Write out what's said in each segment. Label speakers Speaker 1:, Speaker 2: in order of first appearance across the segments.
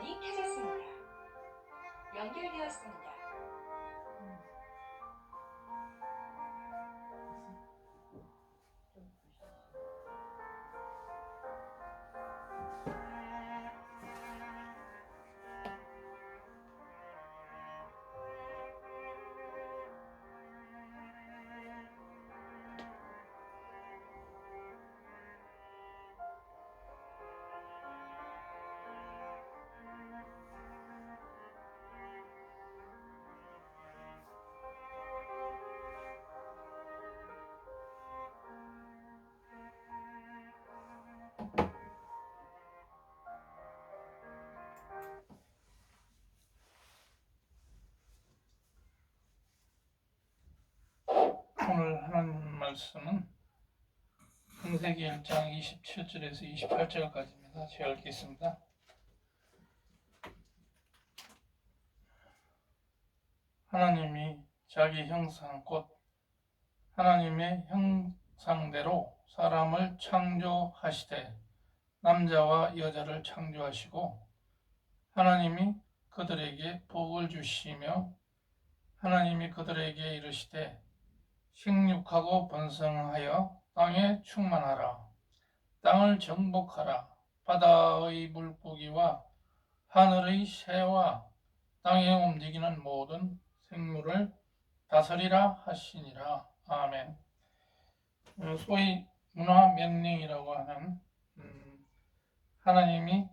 Speaker 1: 전원이 켜졌습니다. 연결되었습니다.
Speaker 2: 오늘 하나님 말씀은 창세기 1장 27절에서 28절까지입니다. 제가 읽겠습니다. 하나님이 자기 형상 곧 하나님의 형상대로 사람을 창조하시되 남자와 여자를 창조하시고 하나님이 그들에게 복을 주시며 하나님이 그들에게 이르시되 생육하고 번성하여 땅에 충만하라. 땅을 정복하라. 바다의 물고기와 하늘의 새와 땅에 움직이는 모든 생물을 다스리라 하시니라. 아멘. 소위 문화명령이라고 하는 하나님이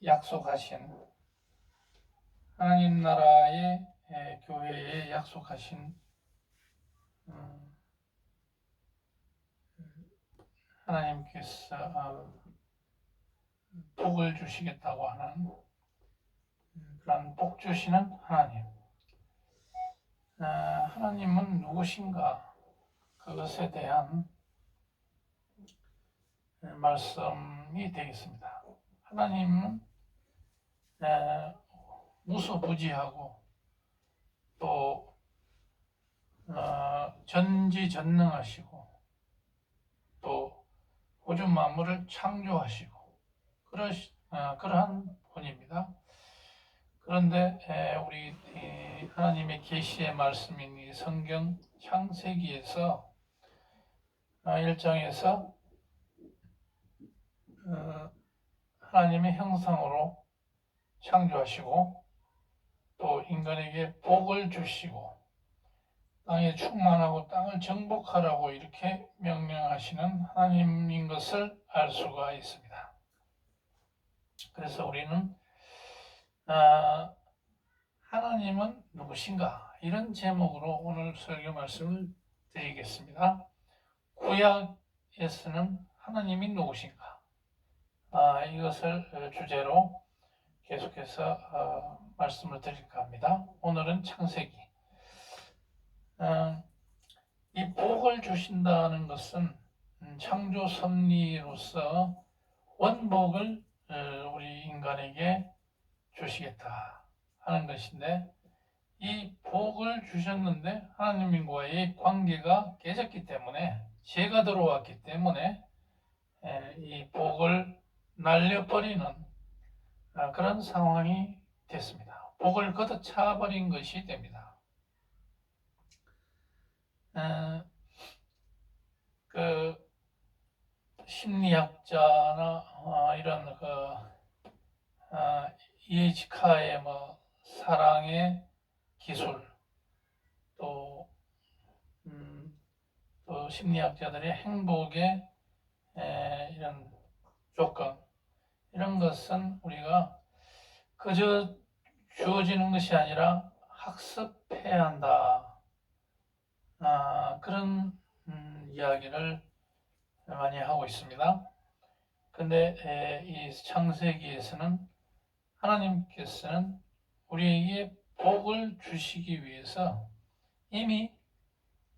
Speaker 2: 약속하신 하나님 나라의 교회에 약속하신 하나님께서 복을 주시겠다고 하는 그런 복 주시는 하나님. 하나님은 누구신가? 그것에 대한 말씀이 되겠습니다. 하나님은 무소부지하고 또 전지전능하시고 또 우주 만물을 창조하시고 그러한 분입니다. 그런데 우리 하나님의 계시의 말씀인 이 성경 창세기에서 1장에서 하나님의 형상으로 창조하시고 또 인간에게 복을 주시고 땅에 충만하고 땅을 정복하라고 이렇게 명령하시는 하나님인 것을 알 수가 있습니다. 그래서 우리는 하나님은 누구신가? 이런 제목으로 오늘 설교 말씀을 드리겠습니다. 구약에서는 하나님이 누구신가? 이것을 주제로 계속해서 말씀을 드릴까 합니다. 오늘은 창세기. 이 복을 주신다는 것은 창조 섭리로서 원복을 우리 인간에게 주시겠다 하는 것인데, 이 복을 주셨는데 하나님과의 관계가 깨졌기 때문에, 죄가 들어왔기 때문에 이 복을 날려버리는 그런 상황이 됐습니다. 복을 걷어차버린 것이 됩니다. 그 심리학자나 이런 이에치카의 사랑의 기술, 또 심리학자들의 행복의 이런 조건, 이런 것은 우리가 그저 주어지는 것이 아니라 학습해야 한다. 그런 이야기를 많이 하고 있습니다. 근데 이 창세기에서는 하나님께서는 우리에게 복을 주시기 위해서 이미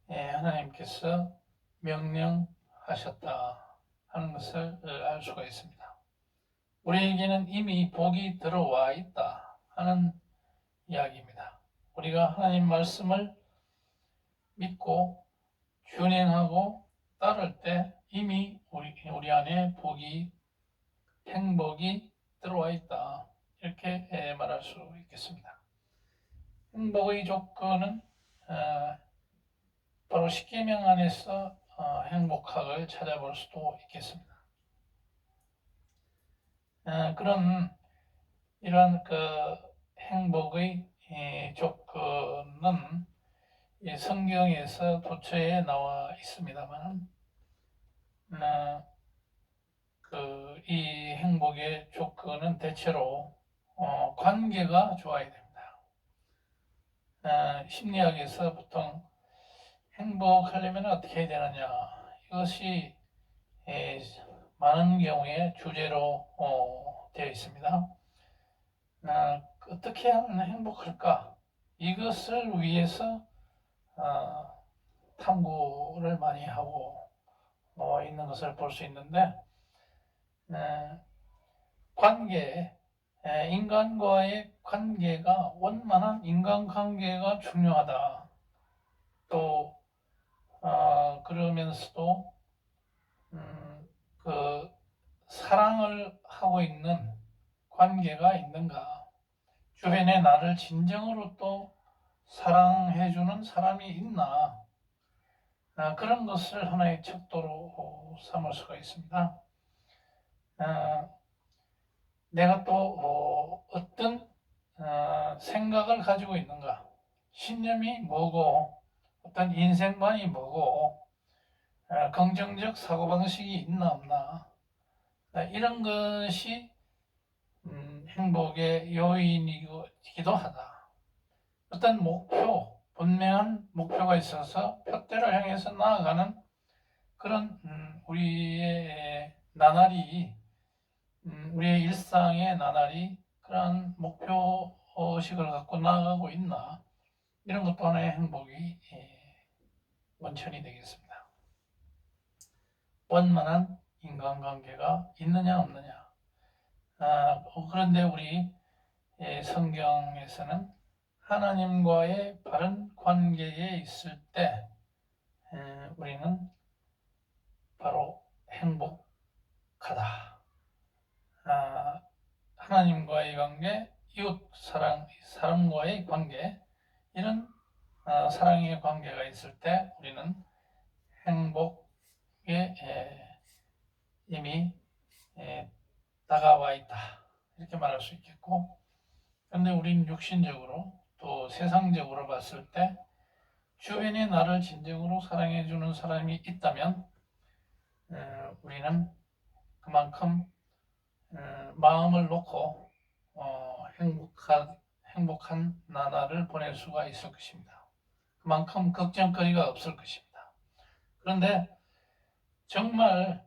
Speaker 2: 하나님께서 명령하셨다 하는 것을 알 수가 있습니다. 우리에게는 이미 복이 들어와 있다 하는 이야기입니다. 우리가 하나님 말씀을 믿고 준행하고 따를 때 이미 우리 안에 복이 행복이 들어와 있다. 이렇게 말할 수 있겠습니다. 행복의 조건은 바로 십계명 안에서 행복학을 찾아볼 수도 있겠습니다. 그런 이런 그 행복의 조건은 성경에서 도처에 나와 있습니다만, 이 행복의 조건은 대체로 관계가 좋아야 됩니다. 심리학에서 보통 행복하려면 어떻게 해야 되느냐, 이것이 많은 경우에 주제로 되어 있습니다. 어떻게 하면 행복할까? 이것을 위해서 탐구를 많이 하고 있는 것을 볼 수 있는데, 관계, 인간과의 관계가 원만한 인간관계가 중요하다. 또 그러면서도 그 사랑을 하고 있는 관계가 있는가, 주변에 나를 진정으로 또 사랑해주는 사람이 있나, 그런 것을 하나의 척도로 삼을 수가 있습니다. 내가 또 어떤 생각을 가지고 있는가, 신념이 뭐고, 어떤 인생관이 뭐고, 긍정적 사고방식이 있나 없나, 이런 것이 행복의 요인이기도 하다. 어떤 목표, 분명한 목표가 있어서 표대를 향해서 나아가는 그런 우리의 나날이, 우리의 일상의 나날이 그런 목표의식을 갖고 나아가고 있나, 이런 것도 하나의 행복이 원천이 되겠습니다. 원만한 인간관계가 있느냐 없느냐. 그런데 우리 성경에서는 하나님과의 바른 관계에 있을 때 우리는 바로 행복하다. 하나님과의 관계, 이웃 사람과의 관계, 이런 사랑의 관계가 있을 때 우리는 행복에 이미 다가와 있다. 이렇게 말할 수 있겠고, 그런데 우리는 육신적으로 또 세상적으로 봤을 때 주변에 나를 진정으로 사랑해주는 사람이 있다면 우리는 그만큼 마음을 놓고 행복한 나날을 보낼 수가 있을 것입니다. 그만큼 걱정거리가 없을 것입니다. 그런데 정말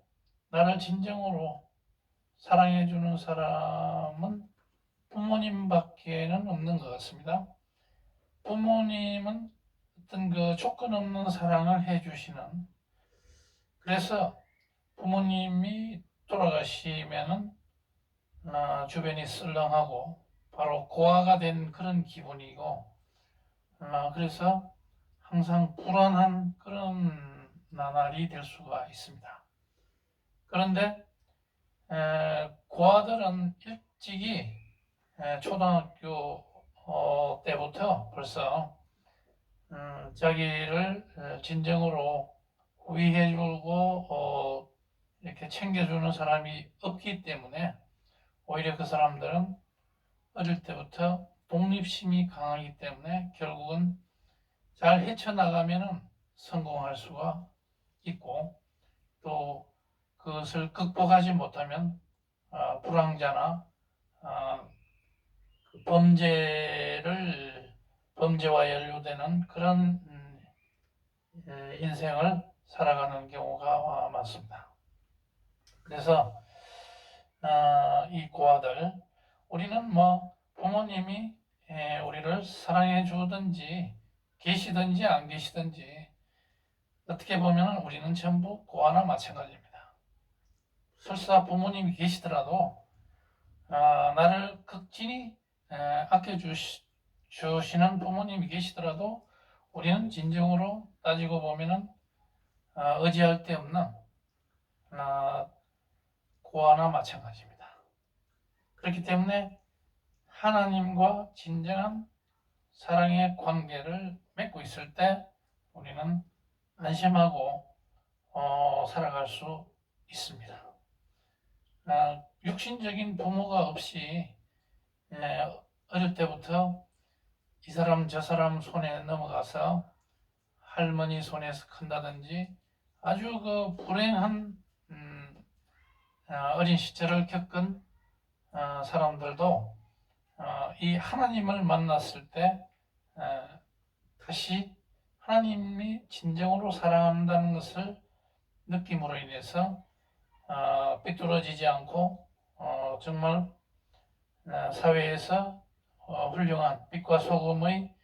Speaker 2: 나를 진정으로 사랑해주는 사람은 부모님밖에는 없는 것 같습니다. 부모님은 어떤 그 조건 없는 사랑을 해주시는, 그래서 부모님이 돌아가시면은 주변이 썰렁하고 바로 고아가 된 그런 기분이고, 그래서 항상 불안한 그런 나날이 될 수가 있습니다. 그런데 고아들은 일찍이 초등학교 때부터 벌써 자기를 진정으로 위해주고 이렇게 챙겨주는 사람이 없기 때문에 오히려 그 사람들은 어릴 때부터 독립심이 강하기 때문에 결국은 잘 헤쳐나가면 성공할 수가 있고, 또 그것을 극복하지 못하면 불황자나 범죄와 연루되는 그런 인생을 살아가는 경우가 많습니다. 그래서 이 고아들, 우리는 부모님이 우리를 사랑해 주든지 계시든지 안 계시든지 어떻게 보면 우리는 전부 고아나 마찬가지입니다. 설사 부모님이 계시더라도 나를 극진히 아껴주시는 부모님이 계시더라도 우리는 진정으로 따지고 보면은 의지할 데 없는 고아나 마찬가지입니다. 그렇기 때문에 하나님과 진정한 사랑의 관계를 맺고 있을 때 우리는 안심하고 살아갈 수 있습니다. 육신적인 부모가 없이 어릴 때부터 이 사람 저 사람 손에 넘어가서 할머니 손에서 큰다든지 아주 그 불행한 어린 시절을 겪은 사람들도 이 하나님을 만났을 때 다시 하나님이 진정으로 사랑한다는 것을 느낌으로 인해서 삐뚤어지지 않고 정말 사회에서 훌륭한 빛과 소금의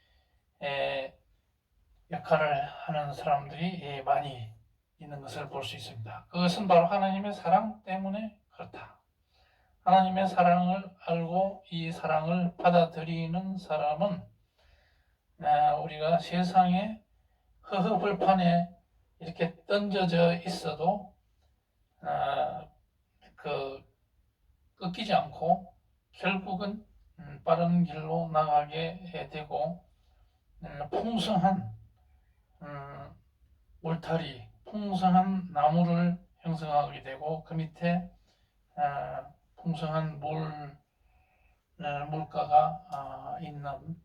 Speaker 2: 역할을 하는 사람들이 많이 있는 것을 볼 수 있습니다. 그것은 바로 하나님의 사랑 때문에 그렇다. 하나님의 사랑을 알고 이 사랑을 받아들이는 사람은 우리가 세상에 허허벌판에 이렇게 던져져 있어도 꺾이지 않고 결국은 빠른 길로 나가게 되고 풍성한 울타리, 풍성한 나무를 형성하게 되고 그 밑에 풍성한 물가가 있는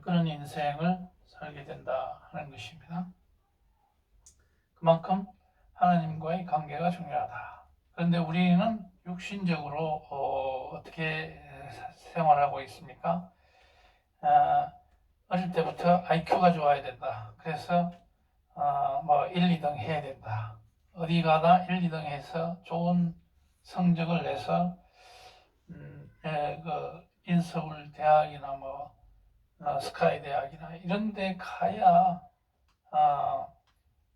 Speaker 2: 그런 인생을 살게 된다 하는 것입니다. 그만큼 하나님과의 관계가 중요하다. 그런데 우리는 육신적으로 어떻게 생활하고 있습니까? 어릴 때부터 IQ가 좋아야 된다. 그래서 1, 2등 해야 된다. 어디 가나 1, 2등 해서 좋은 성적을 내서 인서울 대학이나 스카이 대학이나 이런 데 가야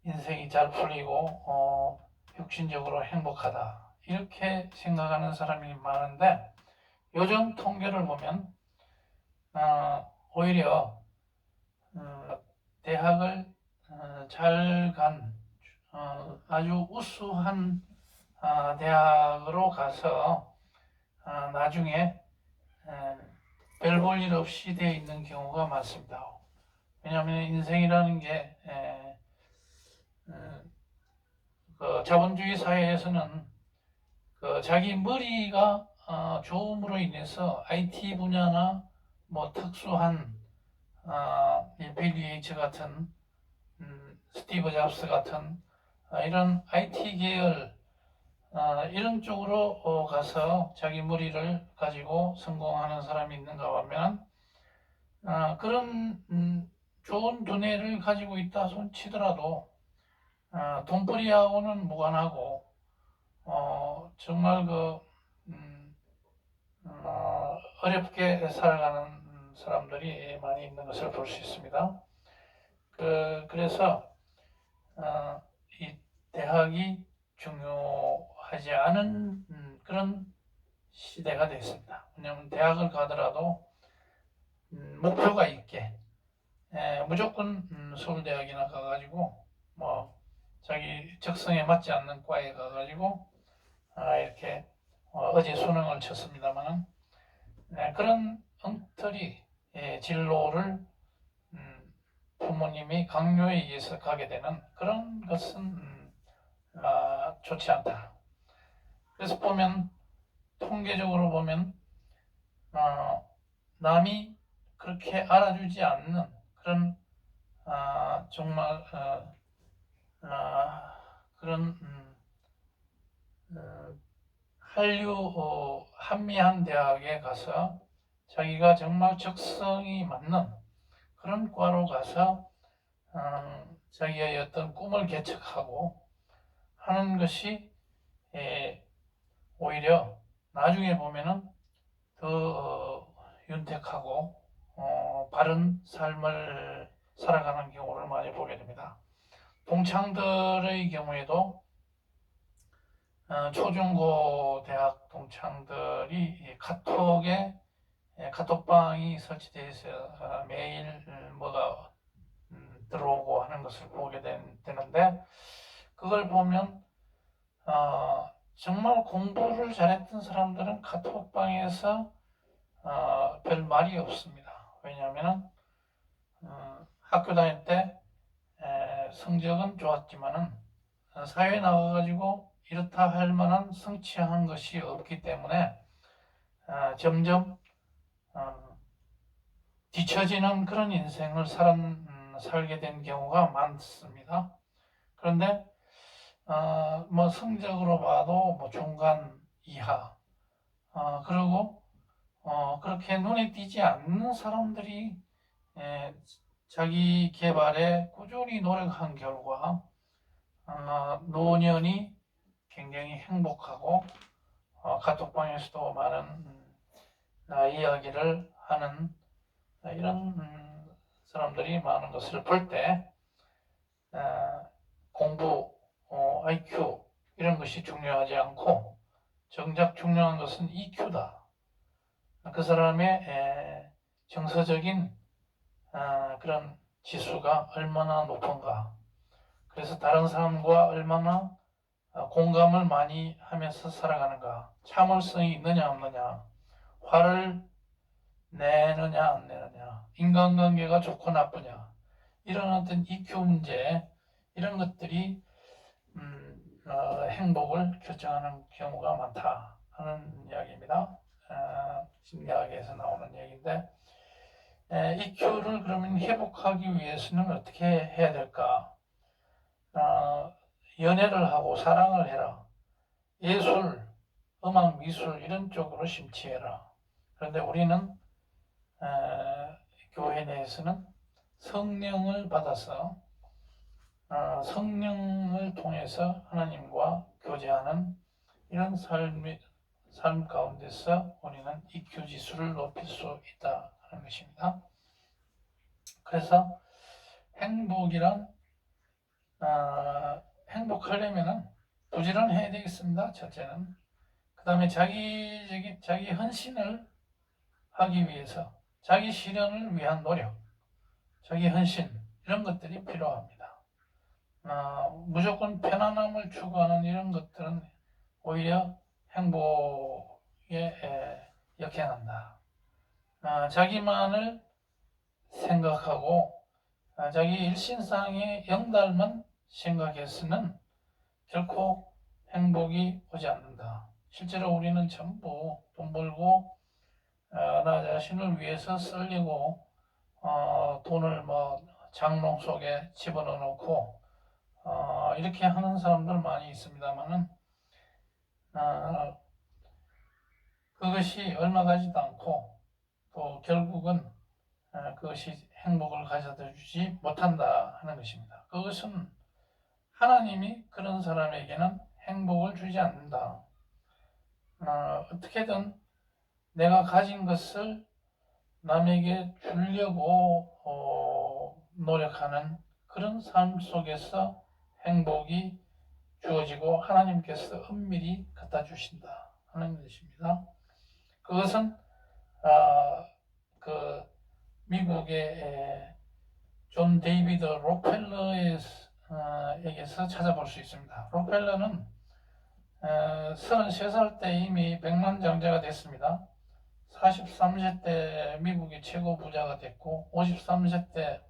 Speaker 2: 인생이 잘 풀리고 육신적으로 행복하다. 이렇게 생각하는 사람이 많은데 요즘 통계를 보면 오히려 대학을 잘 간 아주 우수한 대학으로 가서 나중에 별 볼 일 없이 되어 있는 경우가 많습니다. 왜냐하면 인생이라는 게 그 자본주의 사회에서는 그 자기 머리가 좋음으로 인해서 IT 분야나 특수한 빌 게이츠 같은 스티브 잡스 같은 이런 IT 계열 이런 쪽으로 가서 자기 머리를 가지고 성공하는 사람이 있는가 하면 그런 좋은 두뇌를 가지고 있다 손 치더라도 돈벌이하고는 무관하고 정말 어렵게 살아가는 사람들이 많이 있는 것을 볼 수 있습니다. 그래서 이 대학이 중요하지 않은 그런 시대가 됐습니다. 왜냐하면 대학을 가더라도 목표가 있게 무조건 서울대학이나 가가지고 자기 적성에 맞지 않는 과에 가가지고 이렇게 어제 수능을 쳤습니다만은 그런 엉터리 진로를 부모님이 강요에 의해서 가게 되는 그런 것은 좋지 않다. 그래서 보면 통계적으로 보면 남이 그렇게 알아주지 않는 그런 정말 그런 한류 한미한 대학에 가서 자기가 정말 적성이 맞는 그런 과로 가서 자기의 어떤 꿈을 개척하고 하는 것이 오히려 나중에 보면은 더 윤택하고 바른 삶을 살아가는 경우를 많이 보게 됩니다. 동창들의 경우에도 초중고 대학 동창들이 카톡에 카톡방이 설치되어 있어서 매일 뭐가 들어오고 하는 것을 보게 되는데 그걸 보면 정말 공부를 잘했던 사람들은 카톡방에서 별 말이 없습니다. 왜냐하면 학교 다닐 때 성적은 좋았지만은 사회에 나가가지고 이렇다 할 만한 성취한 것이 없기 때문에 점점 뒤처지는 그런 인생을 살게 된 경우가 많습니다. 그런데 뭐 성적으로 봐도 뭐 중간 이하 그리고 그렇게 눈에 띄지 않는 사람들이 자기 개발에 꾸준히 노력한 결과 노년이 굉장히 행복하고 카톡방에서도 많은 이야기를 하는 이런 사람들이 많은 것을 볼 때 공부, IQ 이런 것이 중요하지 않고 정작 중요한 것은 EQ다. 그 사람의 정서적인 그런 지수가 얼마나 높은가. 그래서 다른 사람과 얼마나 공감을 많이 하면서 살아가는가. 참을성이 있느냐 없느냐. 화를 내느냐 안 내느냐. 인간관계가 좋고 나쁘냐. 이런 어떤 EQ 문제 이런 것들이 행복을 결정하는 경우가 많다 하는 이야기입니다. 심리학에서 나오는 얘기인데 EQ를 그러면 회복하기 위해서는 어떻게 해야 될까? 연애를 하고 사랑을 해라. 예술, 음악, 미술 이런 쪽으로 심취해라. 그런데 우리는 교회 내에서는 성령을 받아서 성령을 통해서 하나님과 교제하는 이런 삶 가운데서 우리는 EQ 지수를 높일 수 있다 하는 것입니다. 그래서 행복이란 행복하려면은 부지런해야 되겠습니다. 첫째는. 그 다음에 자기 헌신을 하기 위해서 자기 실현을 위한 노력, 자기 헌신 이런 것들이 필요합니다. 무조건 편안함을 추구하는 이런 것들은 오히려 행복에 역행한다. 자기만을 생각하고 자기 일신상의 영달만 생각해서는 결코 행복이 오지 않는다. 실제로 우리는 전부 돈 벌고 나 자신을 위해서 쓰려고 돈을 뭐 장롱 속에 집어넣어 놓고 이렇게 하는 사람들 많이 있습니다만은 그것이 얼마 가지도 않고 또 결국은 그것이 행복을 가져다 주지 못한다 하는 것입니다. 그것은 하나님이 그런 사람에게는 행복을 주지 않는다. 어떻게든 내가 가진 것을 남에게 주려고 노력하는 그런 삶 속에서 행복이 주어지고 하나님께서 은밀히 갖다 주신다 하는 것입니다. 그것은 그 미국의 존 데이비드 록펠러에게서 찾아볼 수 있습니다. 록펠러는 33살 때 이미 백만장자가 됐습니다. 43세 때 미국의 최고 부자가 됐고 53세 때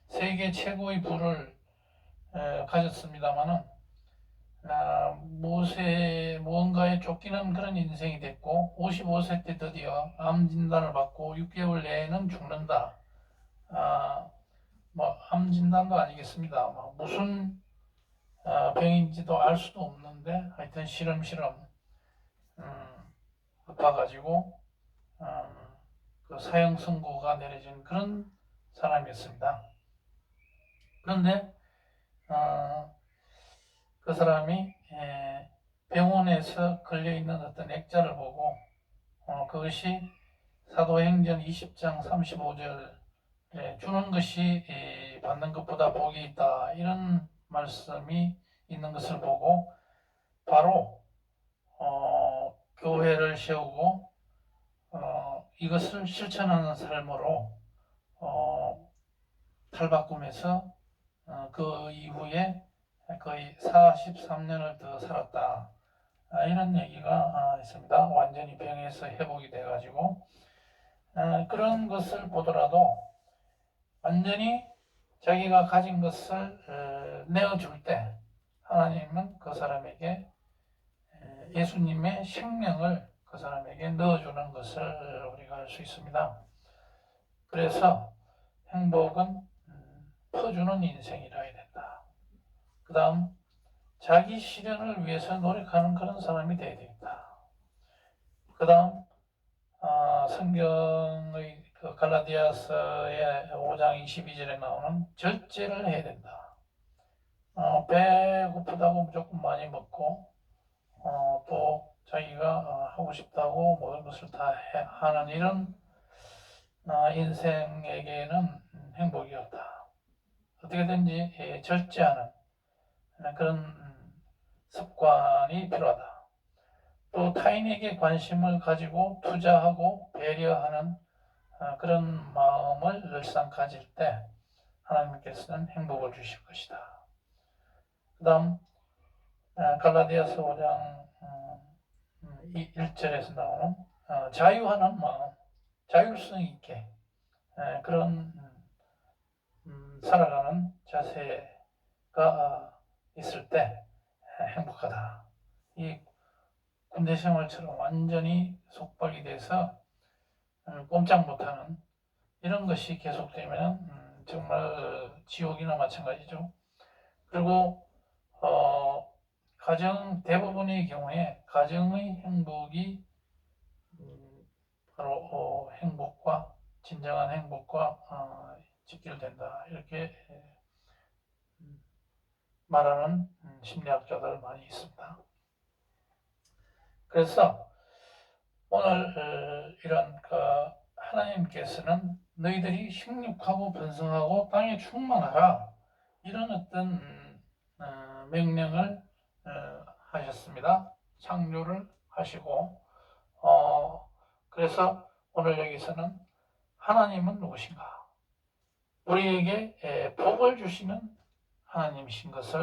Speaker 2: 세계 최고의 부를 가졌습니다마는 무언가에 쫓기는 그런 인생이 됐고 55세 때 드디어 암 진단을 받고 6개월 내에는 죽는다. 뭐 암 진단도 아니겠습니다. 무슨 병인지도 알 수도 없는데 하여튼 시름시름 아파가지고 그 사형 선고가 내려진 그런 사람이었습니다. 그런데 그 사람이 병원에서 걸려있는 어떤 액자를 보고 그것이 사도행전 20장 35절 주는 것이 받는 것보다 복이 있다 이런 말씀이 있는 것을 보고 바로 교회를 세우고 이것을 실천하는 삶으로 탈바꿈해서 그 이후에 거의 43년을 더 살았다 이런 얘기가 있습니다. 완전히 병에서 회복이 돼가지고 그런 것을 보더라도 완전히 자기가 가진 것을 내어줄 때 하나님은 그 사람에게 예수님의 생명을 그 사람에게 넣어주는 것을 우리가 알 수 있습니다. 그래서 행복은 퍼주는 인생이라 해야 된다. 그 다음 자기 실현을 위해서 노력하는 그런 사람이 되어야 되겠다. 그 다음 성경의 그 갈라디아서의 5장 22절에 나오는 절제를 해야 된다. 배고프다고 무조건 많이 먹고 또 자기가 하고 싶다고 모든 것을 다 하는 이런 인생에게는 행복이 없다. 어떻게든지 절제하는 그런 습관이 필요하다. 또 타인에게 관심을 가지고 투자하고 배려하는 그런 마음을 늘상 가질 때 하나님께서는 행복을 주실 것이다. 그 다음 갈라디아서 5장 1절에서 나오는 자유하는 마음, 자율성 있게 그런 살아가는 자세가 있을 때 행복하다. 이 군대 생활처럼 완전히 속박이 돼서 꼼짝 못하는 이런 것이 계속되면 정말 지옥이나 마찬가지죠. 그리고 가정 대부분의 경우에 가정의 행복이 바로 행복과 진정한 행복과 직결된다 이렇게 말하는 심리학자들 많이 있습니다. 그래서 오늘 이런 하나님께서는 너희들이 식육하고 번성하고 땅에 충만하라 이런 어떤 명령을 하셨습니다. 창조를 하시고 그래서 오늘 여기서는 하나님은 누구신가? 우리에게 복을 주시는 하나님이신 것을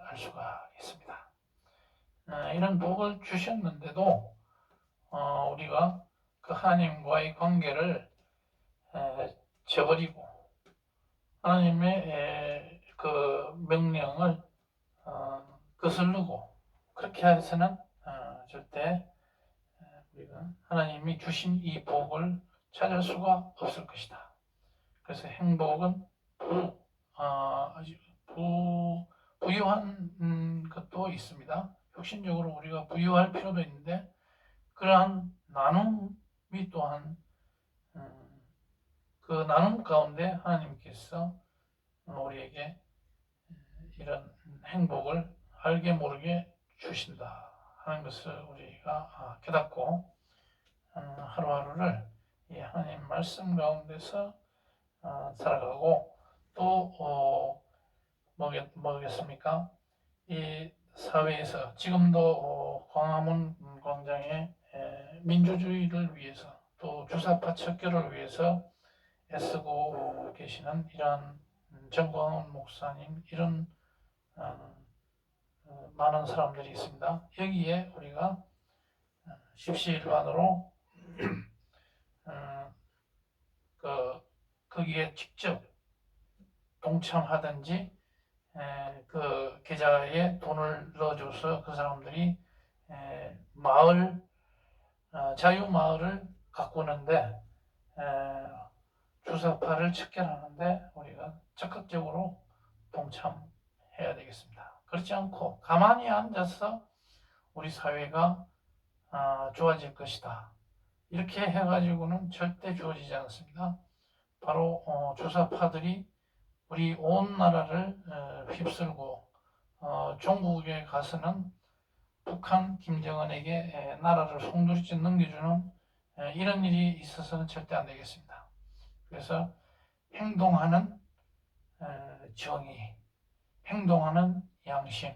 Speaker 2: 알 수가 있습니다. 이런 복을 주셨는데도 우리가 그 하나님과의 관계를 저버리고 하나님의 그 명령을 거스르고 그렇게 해서는 절대 우리가 하나님이 주신 이 복을 찾을 수가 없을 것이다. 그래서 행복은 부유한 것도 있습니다. 혁신적으로 우리가 부유할 필요도 있는데 그러한 나눔이 또한 그 나눔 가운데 하나님께서 우리에게 이런 행복을 알게 모르게 주신다 하는 것을 우리가 깨닫고 하루하루를 이 하나님 말씀 가운데서 살아가고 또 뭐겠습니까? 이 사회에서 지금도 광화문 광장에 민주주의를 위해서 또 주사파 척결을 위해서 애쓰고 계시는 이러한 정광훈 목사님 이런 많은 사람들이 있습니다. 여기에 우리가 십시일반으로 거기에 직접 동참하든지 그 계좌에 돈을 넣어줘서 그 사람들이 마을 자유마을을 가꾸는데 주사파를 척결하는데 우리가 적극적으로 동참해야 되겠습니다. 그렇지 않고 가만히 앉아서 우리 사회가 좋아질 것이다. 이렇게 해가지고는 절대 좋아지지 않습니다. 바로 주사파들이 우리 온 나라를 휩쓸고 종국에 가서는 북한 김정은에게 나라를 송두리째 넘겨주는 이런 일이 있어서는 절대 안 되겠습니다. 그래서 행동하는 정의, 행동하는 양심,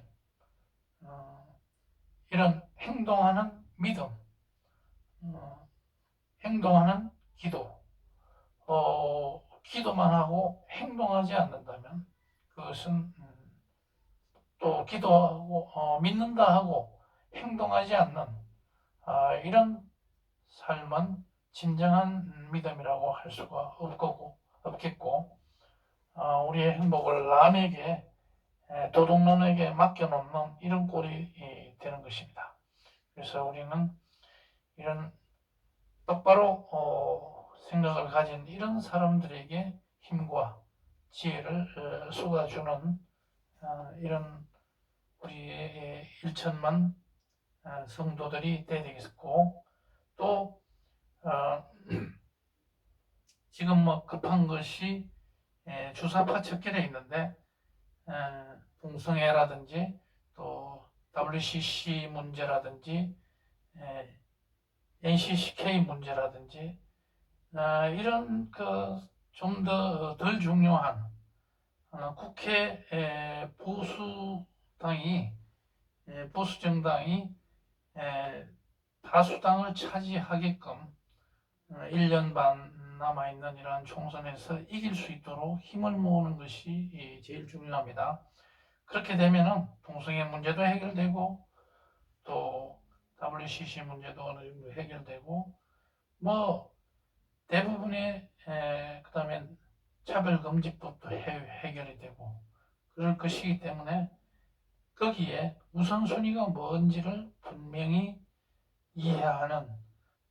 Speaker 2: 이런 행동하는 믿음, 행동하는 기도, 기도만 하고 행동하지 않는다면 그것은 또 기도하고 믿는다 하고 행동하지 않는 이런 삶은 진정한 믿음이라고 할 수가 없겠고, 우리의 행복을 남에게, 도둑놈에게 맡겨놓는 이런 꼴이 되는 것입니다. 그래서 우리는 이런 똑바로 생각을 가진 이런 사람들에게 힘과 지혜를 쏟아주는 이런 우리의 1천만 성도들이 돼야 되겠고, 또 지금 뭐 급한 것이 주사파 척결에 있는데 동성애라든지 또 WCC 문제라든지 NCCK 문제라든지 이런 그 좀 더 덜 중요한 국회 보수 정당이 다수당을 차지하게끔 1년 반 남아있는 이러한 총선에서 이길 수 있도록 힘을 모으는 것이 제일 중요합니다. 그렇게 되면은 동성애 문제도 해결되고 또 WCC 문제도 어느 정도 해결되고 뭐 대부분의 그다음에 차별금지법도 해결이 되고 그럴 것이기 때문에 거기에 우선순위가 뭔지를 분명히 이해하는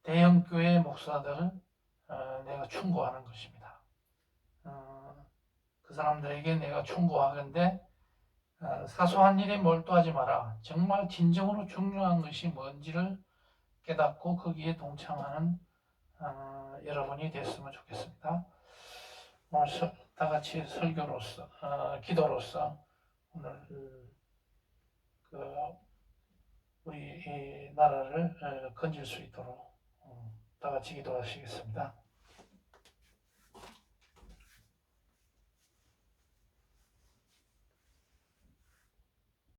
Speaker 2: 대형교회 목사들을 내가 충고하는 것입니다. 그 사람들에게 내가 충고하건대 사소한 일에 몰두하지 마라. 정말 진정으로 중요한 것이 뭔지를 깨닫고 거기에 동참하는 여러분이 됐으면 좋겠습니다. 오늘 다 같이 설교로서 기도로서 오늘 우리 이 나라를 건질 수 있도록 다 같이 기도하시겠습니다.